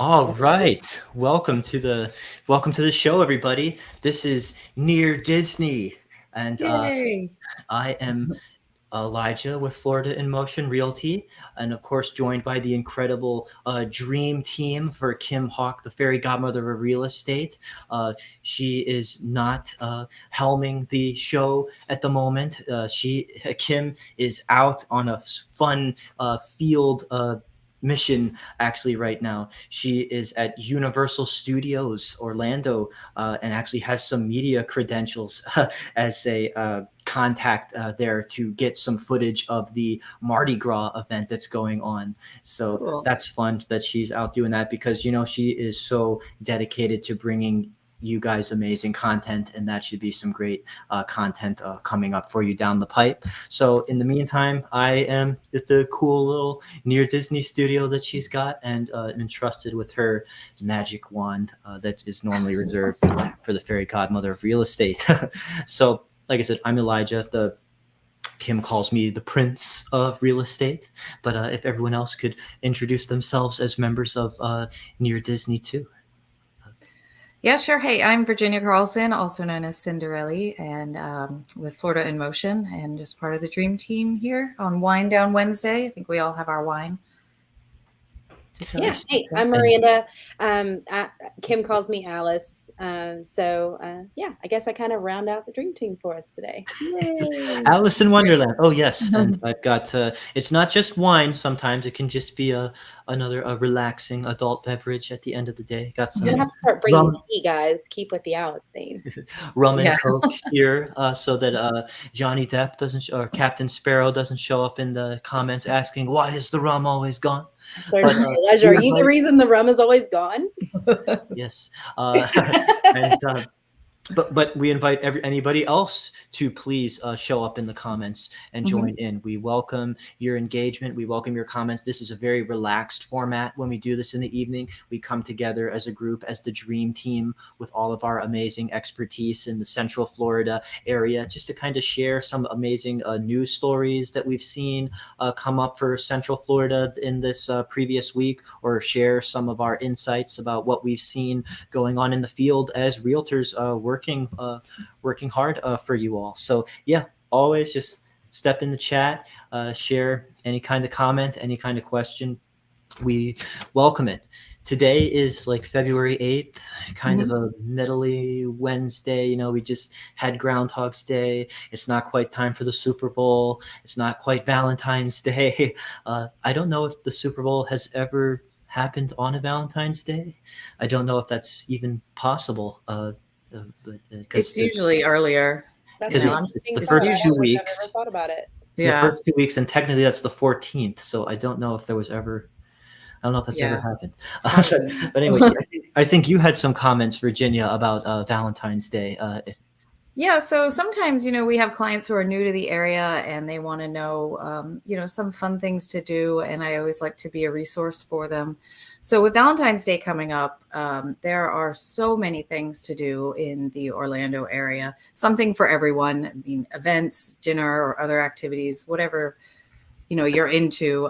All right. Welcome to the show, everybody. This is Near Disney. And Yay! I am Elijah with Florida in Motion Realty, and of course joined by the incredible dream team for Kim Hawk, the fairy godmother of real estate. She is not helming the show at the moment. Kim is out on a fun field mission actually right now. She is at Universal Studios Orlando, and actually has some media credentials as a contact there to get some footage of the Mardi Gras event that's going on. So Cool. that's fun that she's out doing that, because she is so dedicated to bringing you guys amazing content, and that should be some great content coming up for you down the pipe. So in the meantime, I am just a cool little Near Disney studio that she's got, and entrusted with her magic wand that is normally reserved for the fairy godmother of real estate. So like I said, I'm Elijah. The Kim calls me the Prince of Real Estate, but if everyone else could introduce themselves as members of Near Disney too. Yeah, sure. Hey, I'm Virginia Carlson, also known as Cinderella, and with Florida in Motion, and just part of the dream team here on Wine Down Wednesday. I think we all have our wine. Yeah. Hey, I'm Miranda. Kim calls me Alice. Yeah, I guess I kind of round out the dream team for us today. Yay. Alice in Wonderland. Oh yes, and I've got. It's not just wine. Sometimes it can just be another relaxing adult beverage at the end of the day. Got some. You're gonna have to start bringing tea, guys. Keep with the Alice theme. Rum and Coke here, so that Johnny Depp doesn't, or Captain Sparrow doesn't show up in the comments asking, "Why is the rum always gone?" Certainly, Elijah, are you the reason the rum is always gone? Yes. And, but we invite anybody else to please show up in the comments and join in. We welcome your engagement. We welcome your comments. This is a very relaxed format. When we do this in the evening, we come together as a group, as the dream team, with all of our amazing expertise in the Central Florida area, just to kind of share some amazing news stories that we've seen come up for Central Florida in this previous week, or share some of our insights about what we've seen going on in the field as realtors working hard for you all. So yeah, always just step in the chat, share any kind of comment, any kind of question. We welcome it. Today is like February 8th, kind of a middly Wednesday. We just had Groundhog's Day. It's not quite time for the Super Bowl. It's not quite Valentine's Day. I don't know if the Super Bowl has ever happened on a Valentine's Day. I don't know if that's even possible. But it's usually earlier. Because it's the first 2 weeks. I never thought about it. The first 2 weeks, and technically that's the 14th. So I don't know if there was ever. I don't know if that's ever happened. But anyway, I think you had some comments, Virginia, about Valentine's Day. Yeah, so sometimes, we have clients who are new to the area and they want to know, some fun things to do. And I always like to be a resource for them. So with Valentine's Day coming up, there are so many things to do in the Orlando area. Something for everyone. I mean, events, dinner, or other activities, whatever, you're into.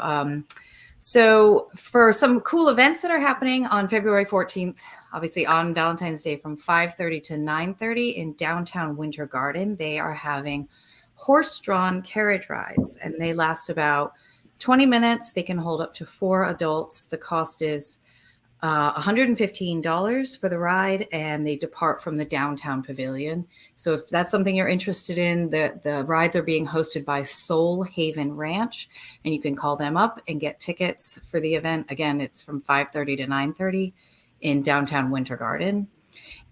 So for some cool events that are happening on February 14th, obviously on Valentine's Day from 5:30 to 9:30 in downtown Winter Garden, they are having horse-drawn carriage rides, and they last about 20 minutes. They can hold up to 4 adults. The cost is $115 for the ride, and they depart from the downtown pavilion. So if that's something you're interested in, the rides are being hosted by Soul Haven Ranch, and you can call them up and get tickets for the event. Again, it's from 5:30 to 9:30 in downtown Winter Garden.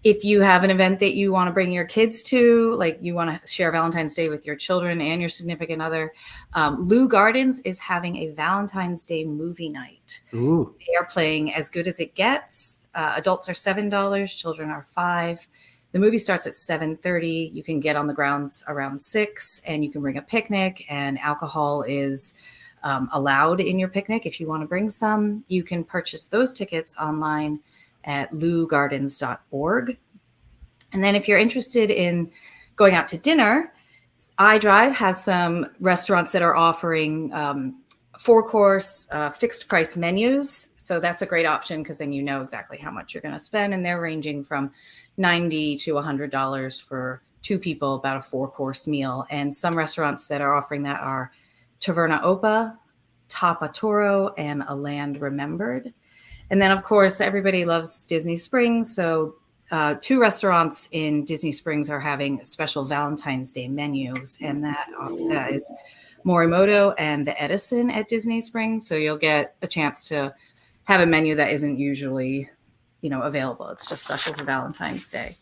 If you have an event that you want to bring your kids to, like you want to share Valentine's Day with your children and your significant other, Lou Gardens is having a Valentine's Day movie night. Ooh. They are playing As Good as It Gets. Adults are $7, children are $5. The movie starts at 7:30. You can get on the grounds around 6, and you can bring a picnic, and alcohol is allowed in your picnic. If you want to bring some, you can purchase those tickets online at lougardens.org. And then if you're interested in going out to dinner, iDrive has some restaurants that are offering 4-course fixed price menus. So that's a great option because then you know exactly how much you're going to spend. And they're ranging from $90 to $100 for 2 people, about a 4-course meal. And some restaurants that are offering that are Taverna Opa, Tapa Toro, and A Land Remembered. And then, of course, everybody loves Disney Springs. So 2 restaurants in Disney Springs are having special Valentine's Day menus. And that is Morimoto and the Edison at Disney Springs. So you'll get a chance to have a menu that isn't usually, available. It's just special for Valentine's Day.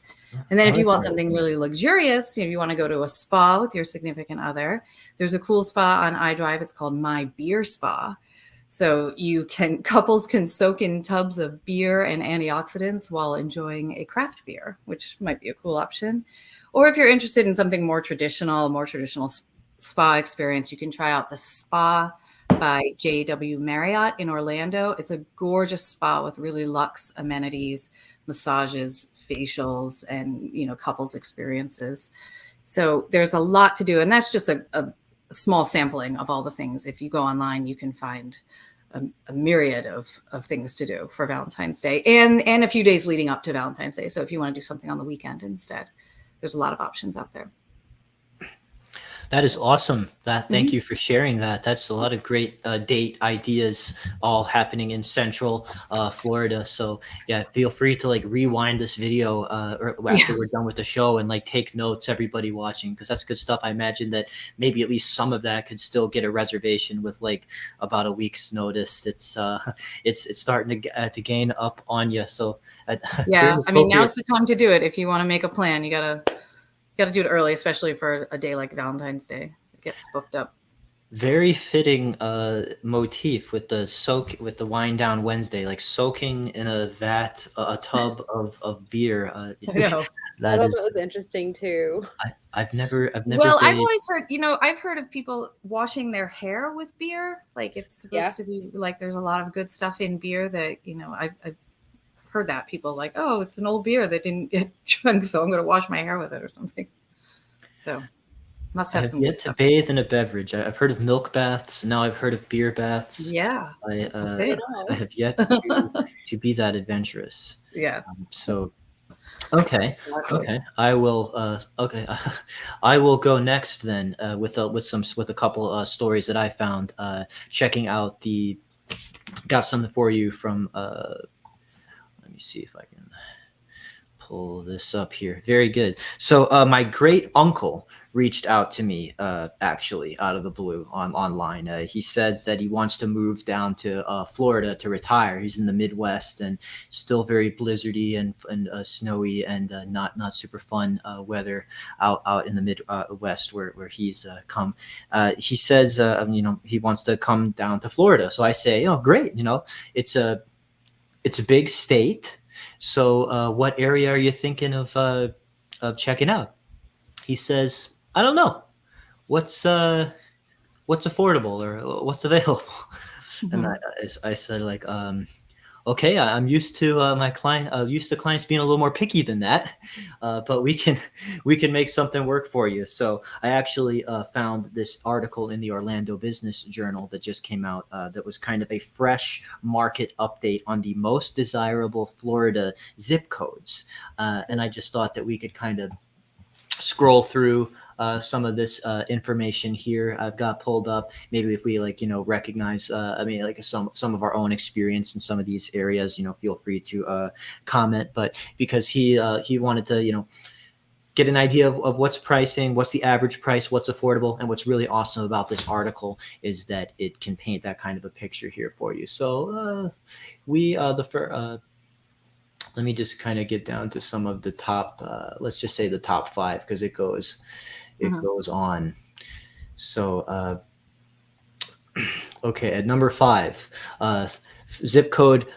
And then if you want something really luxurious, if you want to go to a spa with your significant other, there's a cool spa on iDrive. It's called My Beer Spa. So couples can soak in tubs of beer and antioxidants while enjoying a craft beer, which might be a cool option. Or if you're interested in something more traditional spa experience, you can try out the Spa by JW Marriott in Orlando. It's a gorgeous spa with really luxe amenities, massages, facials, and couples experiences. So there's a lot to do, and that's just a small sampling of all the things. If you go online, you can find a myriad of things to do for Valentine's Day and a few days leading up to Valentine's Day. So if you want to do something on the weekend instead, there's a lot of options out there. That is awesome. Thank you for sharing that. That's a lot of great date ideas all happening in Central Florida. So yeah, feel free to rewind this video or after we're done with the show and take notes, everybody watching, because that's good stuff. I imagine that maybe at least some of that could still get a reservation with about a week's notice. It's starting to gain up on you. So yeah, I mean, now's the time to do it. If you want to make a plan, you gotta do it early, especially for a day like Valentine's Day. It gets booked up. Very fitting motif with the wind down Wednesday, soaking in a tub of beer. I know. I thought that was interesting too. I've never. Well, I've always heard, I've heard of people washing their hair with beer. It's supposed to be there's a lot of good stuff in beer that, I've heard that people oh, it's an old beer that didn't get drunk, so I'm going to wash my hair with it or something. So must have some. Yet to bathe in a beverage. I've heard of milk baths. Now I've heard of beer baths. Yeah, I have yet to be that adventurous. Yeah. So okay. I will. I will go next then with a couple stories that I found checking out got something for you from. Let me see if I can pull this up here. Very good. So my great uncle reached out to me actually out of the blue online. He says that he wants to move down to Florida to retire. He's in the Midwest and still very blizzardy and snowy and not super fun weather out in the Midwest where he's come. He says he wants to come down to Florida. So I say, great. It's a big state. So what area are you thinking of checking out? He says, I don't know. What's affordable or what's available? And I said okay, I'm used to clients being a little more picky than that, but we can make something work for you. So I actually found this article in the Orlando Business Journal that just came out that was kind of a fresh market update on the most desirable Florida zip codes, and I just thought that we could kind of scroll through some of this information here I've got pulled up. Maybe if we recognize, some of our own experience in some of these areas, feel free to comment. But because he wanted to, get an idea of what's pricing, what's the average price, what's affordable, and what's really awesome about this article is that it can paint that kind of a picture here for you. So let me just kind of get down to some of the top, let's just say the top 5, because it goes on. So, okay, at number 5, zip code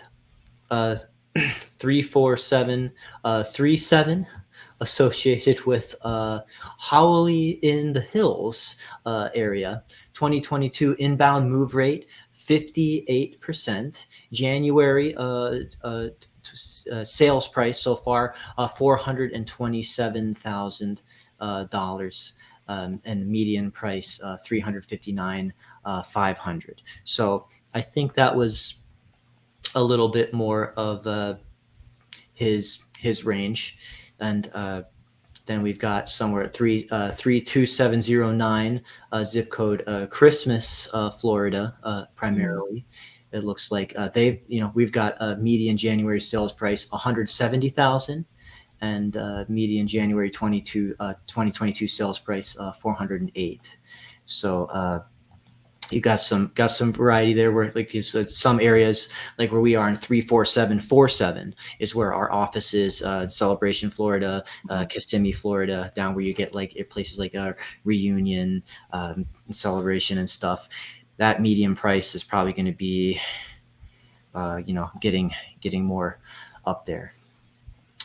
34737, associated with Howley in the Hills area. 2022 inbound move rate 58%. January sales price so far $427,000. and the median price 359 500. So I think that was a little bit more of his range. And then we've got somewhere at 32709 zip code, Christmas, Florida, primarily. It looks like we've got a median January sales price 170,000, and median January 2022 sales price 408. So you got some variety there, where like some areas like where we are in 34747 is where our office is, Celebration, Florida, Kissimmee, Florida, down where you get like places like Reunion, Celebration and stuff. That median price is probably going to be getting more up there.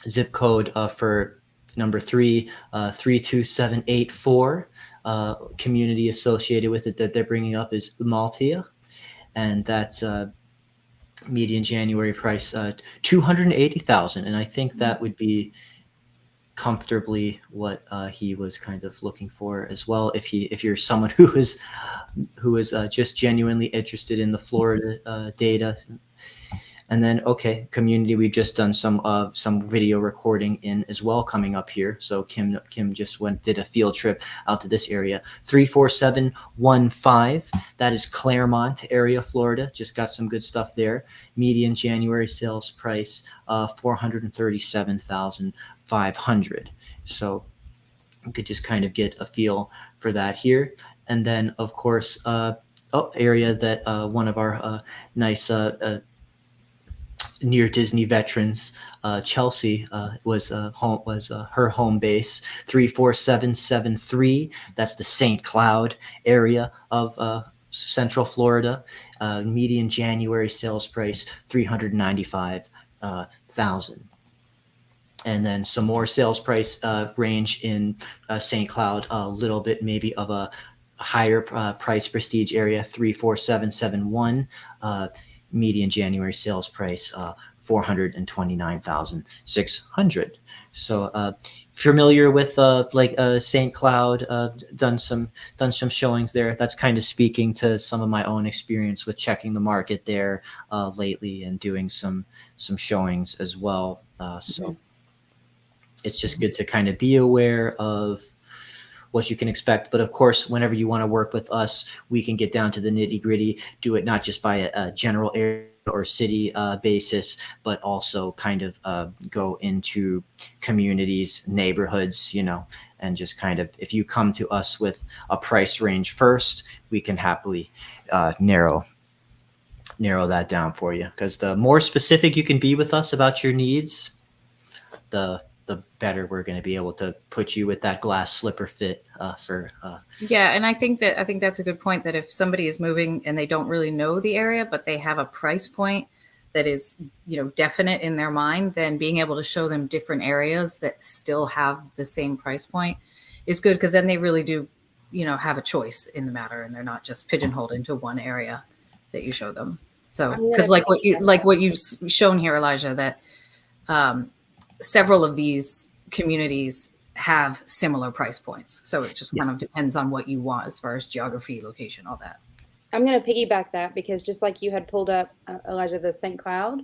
Zip code for number 32784, community associated with it that they're bringing up is Maltia, and that's median January price 280,000, and I think that would be comfortably what he was kind of looking for as well. If you're someone who is just genuinely interested in the Florida data. And then, okay, community, we've just done some video recording in as well coming up here. So Kim just did a field trip out to this area. 34715, that is Claremont area, Florida. Just got some good stuff there. Median January sales price 437,500. So you could just kind of get a feel for that here. And then, of course, area that one of our nice NearDisney veterans, Chelsea, was her home base. 34773. That's the St. Cloud area of Central Florida. Median January sales price 395,000. And then some more sales price range in St. Cloud, a little bit maybe of a higher price prestige area. 34771. Median January sales price 429,600. So familiar with St. Cloud, done some showings there. That's kind of speaking to some of my own experience with checking the market there lately and doing some showings as well. So it's just good to kind of be aware of what you can expect. But of course, whenever you want to work with us, we can get down to the nitty gritty, do it not just by a general area or city basis, but also kind of go into communities, neighborhoods, and just kind of, if you come to us with a price range first, we can happily narrow that down for you. Because the more specific you can be with us about your needs, the better we're going to be able to put you with that glass slipper fit Yeah, and I think that's a good point, that if somebody is moving and they don't really know the area, but they have a price point that is, definite in their mind, then being able to show them different areas that still have the same price point is good, because then they really do, have a choice in the matter, and they're not just pigeonholed into one area that you show them. So, because like what you've shown here, Elijah, that several of these communities have similar price points. So it just kind of depends on what you want as far as geography, location, all that. I'm going to piggyback that, because just like you had pulled up, Elijah, the St. Cloud,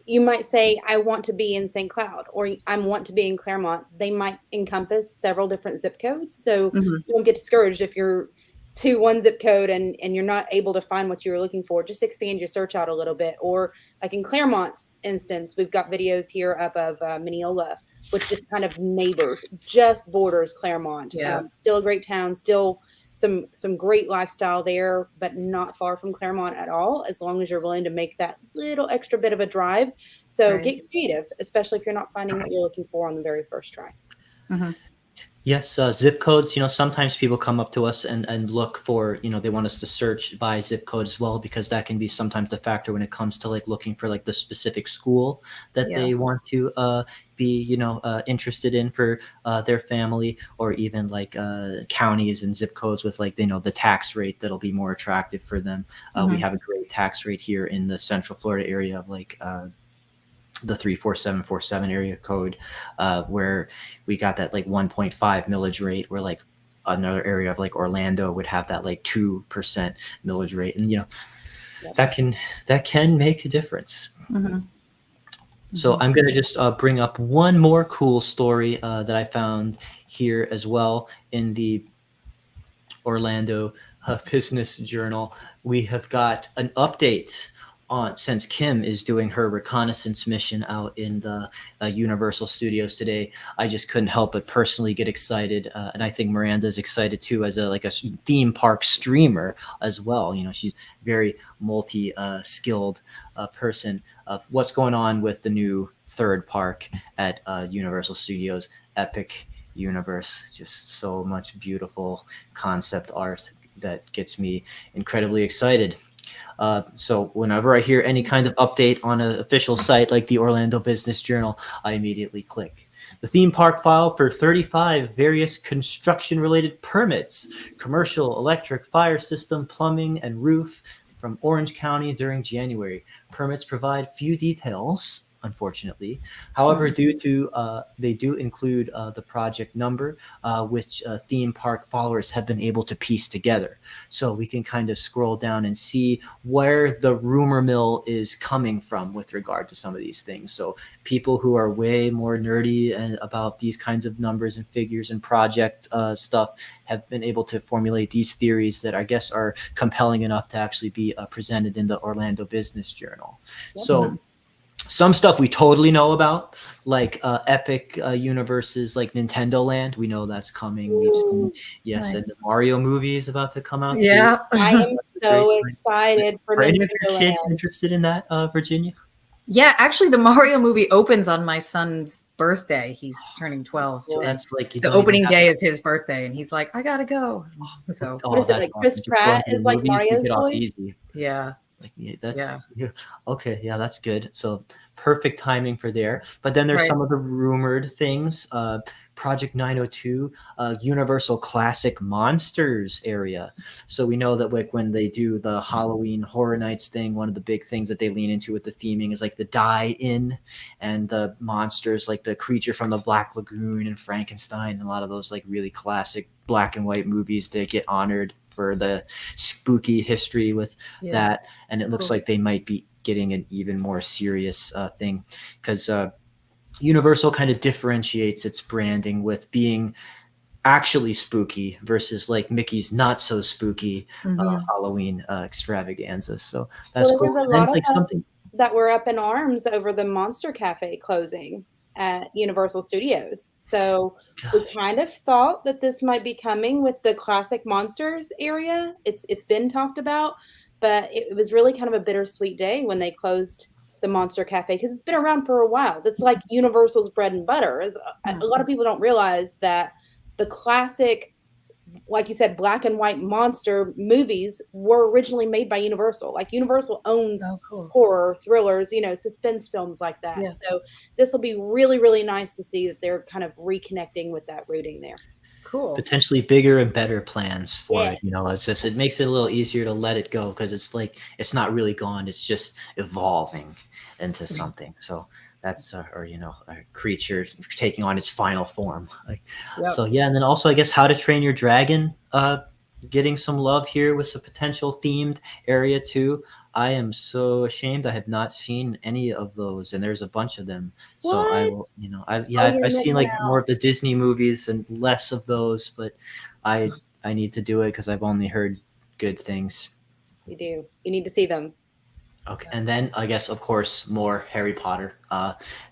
you might say, I want to be in St. Cloud, or I want to be in Claremont. They might encompass several different zip codes. So you don't get discouraged if you're to one zip code and you're not able to find what you were looking for. Just expand your search out a little bit. Or like in Claremont's instance, we've got videos here up of Mineola, which just kind of neighbors, just borders Claremont. Still a great town, still some great lifestyle there, but not far from Claremont at all, as long as you're willing to make that little extra bit of a drive. So get creative, especially if you're not finding what you're looking for on the very first try. Yes, zip codes, sometimes people come up to us and look for, they want us to search by zip code as well, because that can be sometimes the factor when it comes to like looking for like the specific school that they want to be, interested in for their family, or even like counties and zip codes with like, the tax rate that'll be more attractive for them. We have a great tax rate here in the Central Florida area of like the 34747 area code, where we got that like 1.5 millage rate, where like another area of like Orlando would have that like 2% millage rate, and Yep. that can make a difference. Mhm. So I'm going to just bring up one more cool story that I found here as well in the Orlando Business Journal. We have got an update on, since Kim is doing her reconnaissance mission out in the Universal Studios today. I just couldn't help but personally get excited, and I think Miranda's excited too, as a theme park streamer as well. She's very multi skilled person of what's going on with the new third park at Universal Studios, Epic Universe. Just so much beautiful concept art that gets me incredibly excited. So whenever I hear any kind of update on an official site like the Orlando Business Journal, I immediately click. The theme park filed for 35 various construction-related permits: commercial, electric, fire system, plumbing, and roof, from Orange County during January. Permits provide few details, unfortunately. However, due to they do include the project number, which theme park followers have been able to piece together. So we can kind of scroll down and see where the rumor mill is coming from with regard to some of these things. So people who are way more nerdy and about these kinds of numbers and figures and project stuff have been able to formulate these theories that I guess are compelling enough to actually be presented in the Orlando Business Journal. Yep. So some stuff we totally know about, like Epic Universe's like Nintendo Land. We know that's coming. We've seen, yes, and the Nice. Mario movie is about to come out too. Yeah. I am so Great. excited for Are any of your Nintendo kids Land. interested in that, Virginia? Yeah, actually, the Mario movie opens on my son's birthday. He's turning 12 So today. that's like you The don't even opening have day to- is his birthday, and he's like, "I gotta go." So What is it, that's like awesome. Chris Just going Pratt to the is like movies, you Mario's get off voice? easy. yeah, Like, yeah, that's yeah, yeah. Okay, yeah, that's good. So perfect timing for there. But then there's right. some of the rumored things. Project 902, Universal Classic Monsters area. So we know that like when they do the Halloween Horror Nights thing, one of the big things that they lean into with the theming is like the die-in and the monsters, like the creature from the Black Lagoon and Frankenstein, and a lot of those like really classic black and white movies that get honored for the spooky history with Yeah. that. And it looks Cool. like they might be getting an even more serious thing, because Universal kind of differentiates its branding with being actually spooky versus like Mickey's not so spooky Mhm. Halloween extravaganzas. So that's Well, there cool. was a And then lot it's of like us something. that were up in arms over the Monster Cafe closing at Universal Studios. So we Gosh, kind of thought that this might be coming with the classic monsters area. It's been talked about, but it was really kind of a bittersweet day when they closed the Monster Cafe, because it's been around for a while. That's like Universal's bread and butter. Is a lot of people don't realize that the classic, like you said, black and white monster movies were originally made by Universal. Like Universal owns Oh, cool. horror, thrillers, suspense films like that. Yeah. So this will be really, really nice to see that they're kind of reconnecting with that rooting there. Cool. potentially bigger and better plans for Yes. it. It's just, it makes it a little easier to let it go, because it's like it's not really gone, it's just evolving into something. So that's or a creature taking on its final form. Like, Yep. so yeah. And then also I guess How to Train Your Dragon getting some love here with some potential themed area too. I am so ashamed I have not seen any of those, and there's a bunch of them. So I What? will, Oh, I've you're seen missing like more of the out. Disney movies and less of those, but I I need to do it because I've only heard good things. You do. You need to see them. Okay, and then I guess of course more Harry Potter.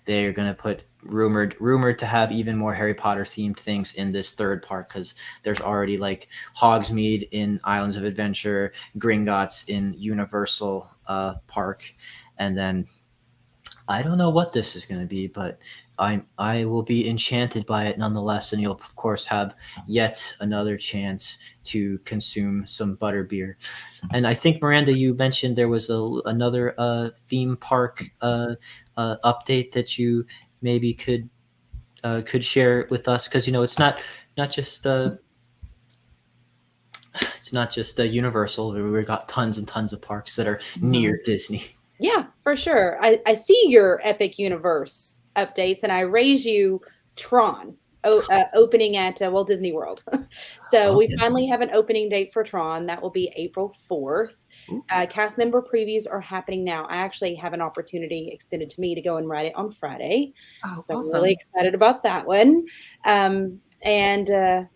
They're gonna put rumored to have even more Harry Potter themed things in this third park, because there's already like Hogsmeade in Islands of Adventure, Gringotts in Universal Park, and then I don't know what this is going to be, but I will be enchanted by it nonetheless, and you'll of course have yet another chance to consume some butterbeer. And I think Miranda, you mentioned there was another theme park update that you maybe could share with us, because not just it's not just Universal. We've got tons and tons of parks that are near Disney. Yeah, for sure. I see your Epic Universe updates, and I raise you Tron. opening at Walt Disney World. So we Okay. finally have an opening date for Tron. That will be April 4th. Ooh. Cast member previews are happening now. I actually have an opportunity extended to me to go and write it on Friday. Oh, So I'm really awesome. excited about that one. And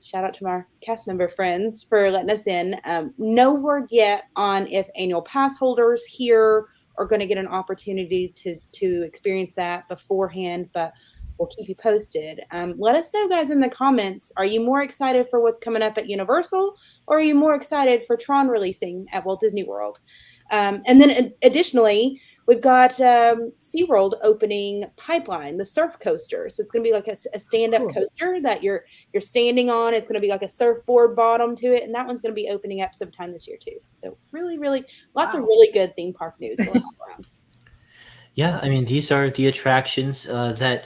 shout out to my cast member friends for letting us in. No word yet on if annual pass holders here are going to get an opportunity to experience that beforehand, but we'll keep you posted. Let us know, guys, in the comments. Are you more excited for what's coming up at Universal, or are you more excited for Tron releasing at Walt Disney World? And then additionally, we've got SeaWorld opening Pipeline, the surf coaster. So it's going to be like a stand-up Cool. coaster that you're standing on. It's going to be like a surfboard bottom to it, and that one's going to be opening up sometime this year too. So really, really, lots of Wow. really good theme park news going on around. Yeah, I Awesome. mean, these are the attractions that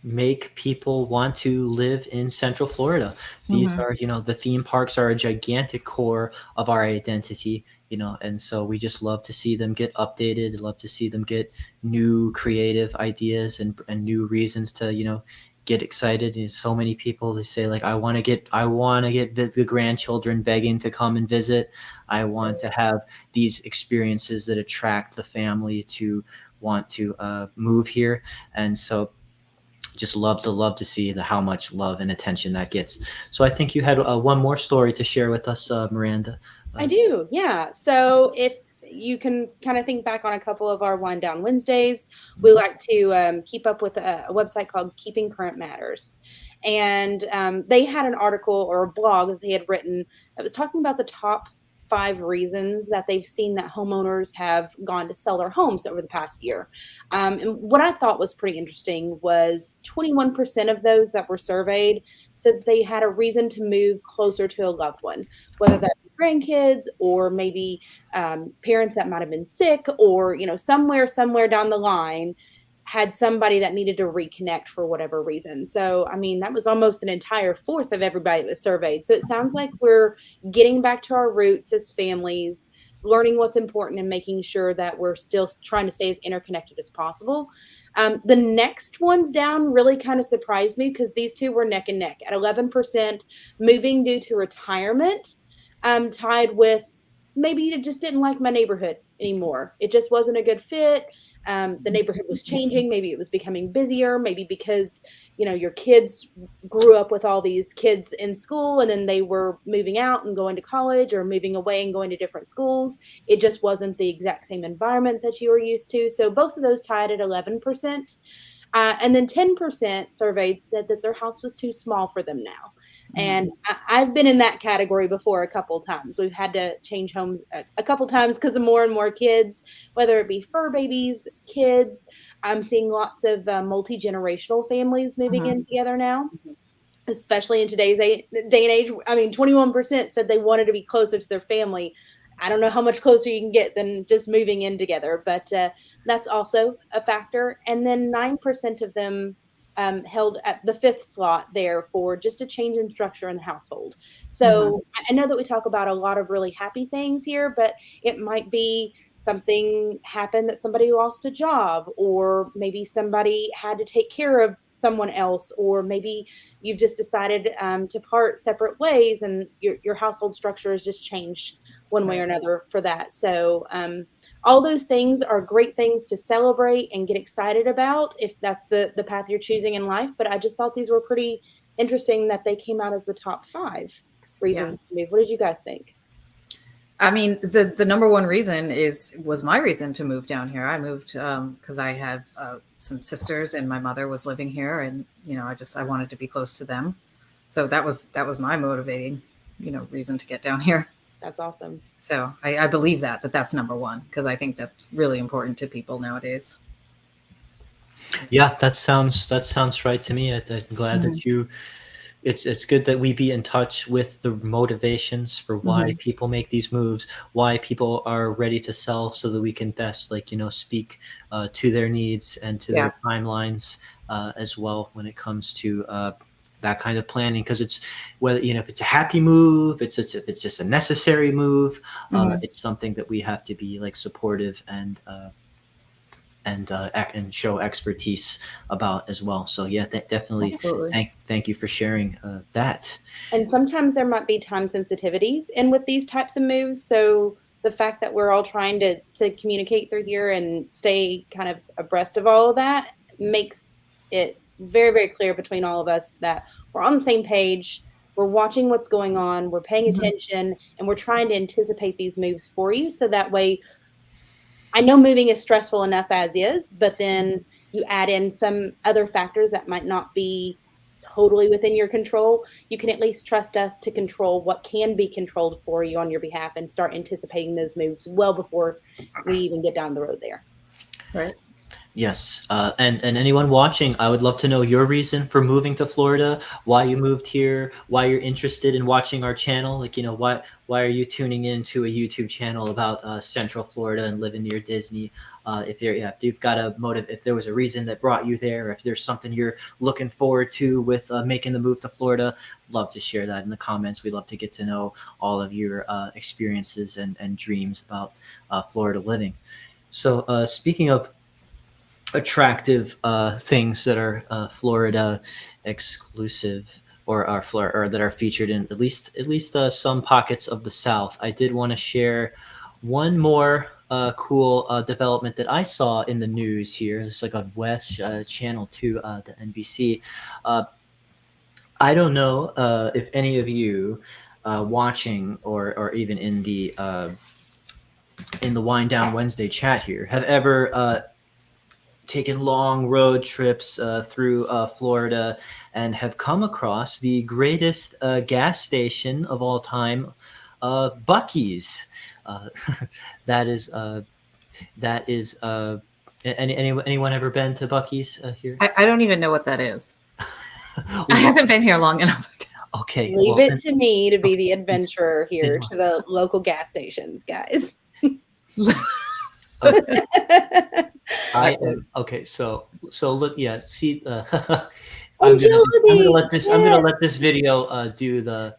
make people want to live in Central Florida. These Hmm. are, the theme parks are a gigantic core of our identity, and so we just love to see them get updated, love to see them get new creative ideas and new reasons to, get excited. And so many people, they say like, I want to get the grandchildren begging to come and visit. I want to have these experiences that attract the family to want to move here. And so just love to see how much love and attention that gets. So I think you had one more story to share with us, Miranda. I Uh, do, yeah. So if you can kind of think back on a couple of our Wind Down Wednesdays, we like to keep up with a website called Keeping Current Matters. And they had an article or a blog that they had written that was talking about the top 5 reasons that they've seen that homeowners have gone to sell their homes over the past year. And what I thought was pretty interesting was 21% of those that were surveyed said they had a reason to move closer to a loved one, whether that grandkids or maybe parents that might have been sick, or somewhere down the line had somebody that needed to reconnect for whatever reason. So I mean, that was almost an entire fourth of everybody that was surveyed. So it sounds like we're getting back to our roots as families, learning what's important and making sure that we're still trying to stay as interconnected as possible. The next ones down really kind of surprised me because these two were neck and neck at 11%, moving due to retirement, tied with maybe you just didn't like my neighborhood anymore. It just wasn't a good fit. The neighborhood was changing. Maybe it was becoming busier. Maybe because your kids grew up with all these kids in school, and then they were moving out and going to college, or moving away and going to different schools. It just wasn't the exact same environment that you were used to. So both of those tied at 11%. And then 10% surveyed said that their house was too small for them now. And I've been in that category before a couple times. We've had to change homes a couple times because of more and more kids, whether it be fur babies, kids. I'm seeing lots of multi-generational families moving in together now, especially in today's day and age. I mean, 21% said they wanted to be closer to their family. I don't know how much closer you can get than just moving in together, but that's also a factor. And then 9% of them held at the fifth slot there for just a change in structure in the household. So I know that we talk about a lot of really happy things here, but it might be something happened that somebody lost a job, or maybe somebody had to take care of someone else, or maybe you've just decided to part separate ways and your household structure has just changed one way or Right. another for that. So all those things are great things to celebrate and get excited about if that's the path you're choosing in life. But I just thought these were pretty interesting that they came out as the top 5 Yeah. reasons to move. What did you guys think? I mean, the number one reason was my reason to move down here. I moved because I have some sisters, and my mother was living here, and I wanted to be close to them. So that was my motivating reason to get down here. That's awesome. So I believe that's number one, because I think that's really important to people nowadays. yeah, that sounds right to me. I'm glad Hmm. that you. It's good that we be in touch with the motivations for why Hmm. people make these moves, why people are ready to sell, so that we can best speak to their needs and to Yeah. their timelines as well when it comes to that kind of planning. Because it's whether if it's a happy move, if it's just a necessary move, Hmm. it's something that we have to be like supportive and and show expertise about as well. So yeah, definitely Absolutely. thank you for sharing that. And sometimes there might be time sensitivities in with these types of moves. So the fact that we're all trying to communicate through here and stay kind of abreast of all of that makes it very, very clear between all of us that we're on the same page. We're watching what's going on, we're paying Mhm. attention, and we're trying to anticipate these moves for you. So that way, I know moving is stressful enough as is, but then you add in some other factors that might not be totally within your control. You can at least trust us to control what can be controlled for you on your behalf and start anticipating those moves well before we even get down the road there. Right. Yes, and anyone watching, I would love to know your reason for moving to Florida, why you moved here, why you're interested in watching our channel. Like, why are you tuning into a YouTube channel about Central Florida and living near Disney? If you've got a motive, if there was a reason that brought you there, if there's something you're looking forward to with making the move to Florida, love to share that in the comments. We'd love to get to know all of your experiences and dreams about Florida living. So, speaking of attractive things that are Florida exclusive or are or that are featured in at least some pockets of the South. I did want to share one more cool development that I saw in the news here. It's like a West Channel 2, the NBC. Uh, I don't know if any of you watching or even in the Wind Down Wednesday chat here have ever taken long road trips through Florida and have come across the greatest gas station of all time, Buc-ee's. Uh, that is that is. Anyone ever been to Buc-ee's here? I don't even know what that is. I Well, haven't been here long enough. okay, Leave well, it to me to be the adventurer here then- to the local gas stations, guys. okay, I am okay. So look, yeah. See, I'm gonna let Agility, this video do the.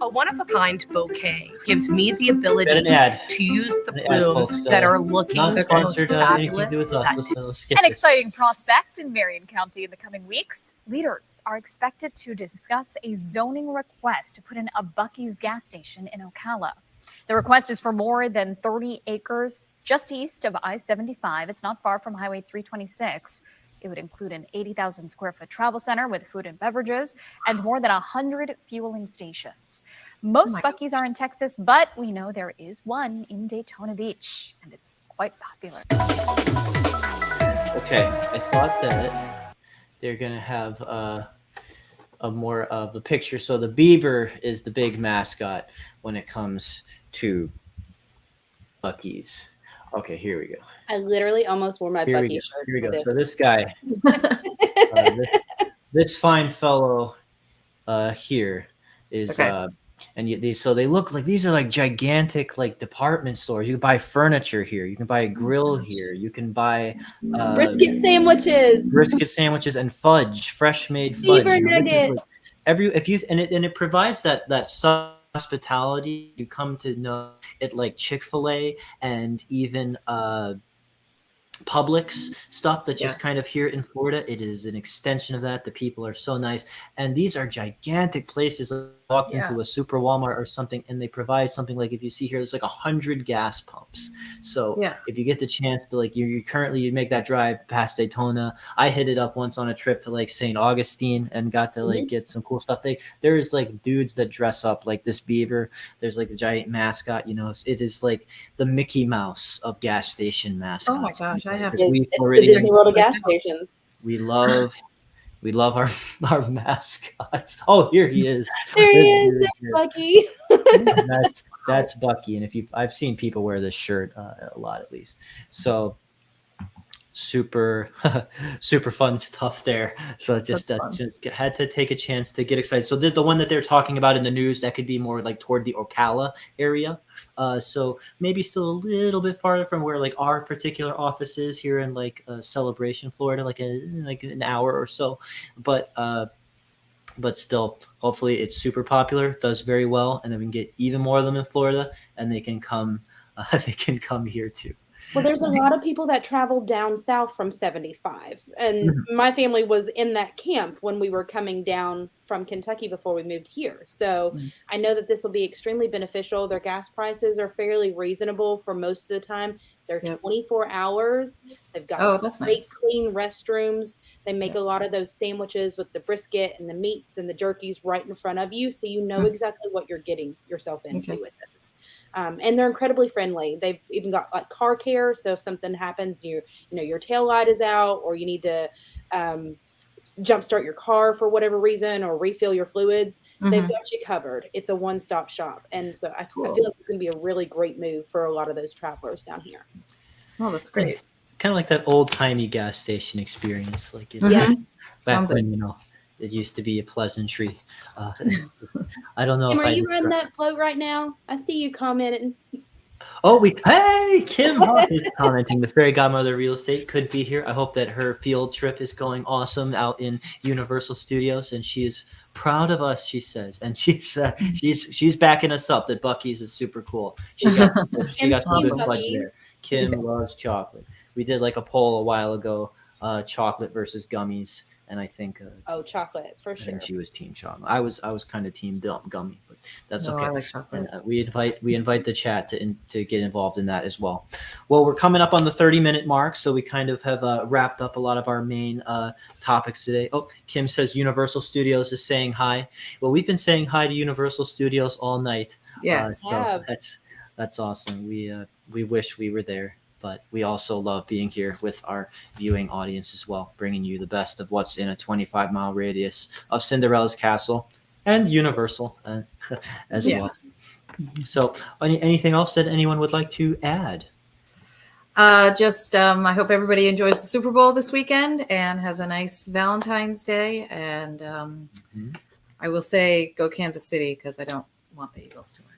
A one-of-a-kind bouquet gives me the Got ability an ad. to use the An ad, blooms folks. that are looking Not most sponsored. Anything to do fabulous. with us. That Let's skip An this. exciting prospect in Marion County in the coming weeks. Leaders are expected to discuss a zoning request to put in a Buc-ee's gas station in Ocala. The request is for more than 30 acres just east of I-75. It's not far from Highway 326. It would include an 80,000 square foot travel center with food and beverages and more than 100 fueling stations. Most Buc-ee's are in Texas, but we know there is one in Daytona Beach, and it's quite popular. Okay, I thought that they're gonna have a more of a picture. So the beaver is the big mascot when it comes to Buc-ee's. Okay, here we go. I literally almost wore my Here we Bucky go. shirt Here we for go. this. So this guy, this fine fellow here is Okay. and so they look like these are like gigantic like department stores. You can buy furniture here, you can buy a grill here, you can buy Brisket sandwiches, brisket sandwiches and fudge, fresh made fudge. beaver This is nuggets. like if you and it provides that hospitality you come to know it, like Chick-fil-A and even Publix stuff that's just kind of here in Florida. It is an extension of that. The people are so nice, and these are gigantic places. I walked into a super Walmart or something, and they provide something like, if you see here, there's like 100 gas pumps. So if you get the chance to like, you currently you make that drive past Daytona. I hit it up once on a trip to like St. Augustine and got to like get some cool stuff. There's like dudes that dress up like this beaver. There's like the giant mascot. It is like the Mickey Mouse of gas station mascots. Oh my gosh, I have It's the Disney World of gas stations. We love our mascots. Oh, here he is. There he is. There's Bucky. That's Bucky, and I've seen people wear this shirt a lot, at least. So super fun stuff there. So just had to take a chance to get excited. So this the one that they're talking about in the news that could be more like toward the Ocala area. So maybe still a little bit farther from where like our particular office is here in like Celebration, Florida, like an hour or so. But still, hopefully it's super popular, does very well, and then we can get even more of them in Florida, and they can come here too. Well, there's a lot of people that travel down south from 75. And Mhm. my family was in that camp when we were coming down from Kentucky before we moved here. So Mm. I know that this will be extremely beneficial. Their gas prices are fairly reasonable for most of the time. They're Yep. 24 hours. They've got Oh, that's great, nice. clean restrooms. They make Yeah. a lot of those sandwiches with the brisket and the meats and the jerkies right in front of you. So you know Mm. exactly what you're getting yourself into Okay. with those. And they're incredibly friendly. They've even got like car care. So if something happens, your tail light is out, or you need to um, jumpstart your car for whatever reason, or refill your fluids, they've Mhm. got you covered. It's a one-stop shop. And so I feel Cool. like it's going to be a really great move for a lot of those travelers down here. Oh, that's Yeah, great. kind of like that old timey gas station experience, like Yeah. back Sounds when it used to be a pleasantry. I don't know Kim, if are I. you riding that float right now? I see you commenting. Oh, hey, Kim Hawk is commenting. The fairy godmother of real estate could be here. I hope that her field trip is going awesome out in Universal Studios, and she is proud of us. She says, and she's backing us up that Buc-ee's is super cool. She got Kim's some team good fudge there. puppies. Kim loves chocolate. We did like a poll a while ago, chocolate versus gummies, and I think Oh, chocolate for I sure. think she was team chocolate. I was kind of team gummy, but that's No, okay. I like chocolate. And we invite the chat to get involved in that as well. Well, we're coming up on the 30-minute mark, so we kind of have wrapped up a lot of our main topics today. Oh, Kim says Universal Studios is saying hi. Well, we've been saying hi to Universal Studios all night. Yes. So Yeah. that's awesome. We wish we were there. But we also love being here with our viewing audience as well, bringing you the best of what's in a 25-mile radius of Cinderella's castle and Universal as Yeah. well. So, anything else that anyone would like to add? I hope everybody enjoys the Super Bowl this weekend and has a nice Valentine's Day. And Mhm. I will say, go Kansas City, because I don't want the Eagles to win.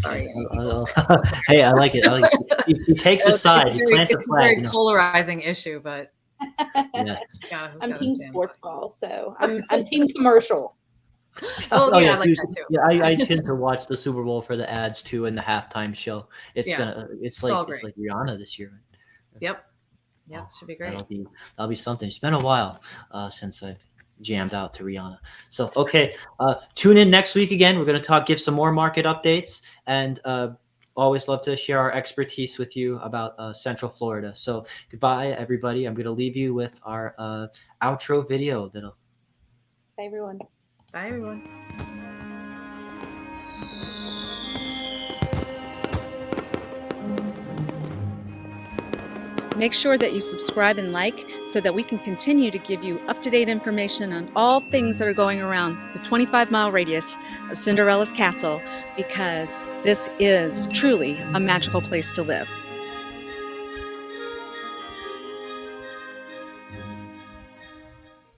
Sorry, any Eagles fans. Hey, I like it. He takes a side. He plants a It's a flag. very polarizing issue, but Yes. I'm gotta team stand sports by. ball, so I'm team commercial. Well, Oh, yeah, I yes, like that too. Yeah, I tend to watch the Super Bowl for the ads too and the halftime show. It's Yeah, it's all like great. Rihanna this year. Yep, Oh, should be great. that'll be something. It's been a while since I've jammed out to Rihanna. So okay, tune in next week again. We're going to give some more market updates, and always love to share our expertise with you about Central Florida. So goodbye, everybody. I'm going to leave you with our outro video. Bye, everyone. Bye, everyone. Make sure that you subscribe and like so that we can continue to give you up-to-date information on all things that are going around the 25-mile radius of Cinderella's castle, because this is truly a magical place to live.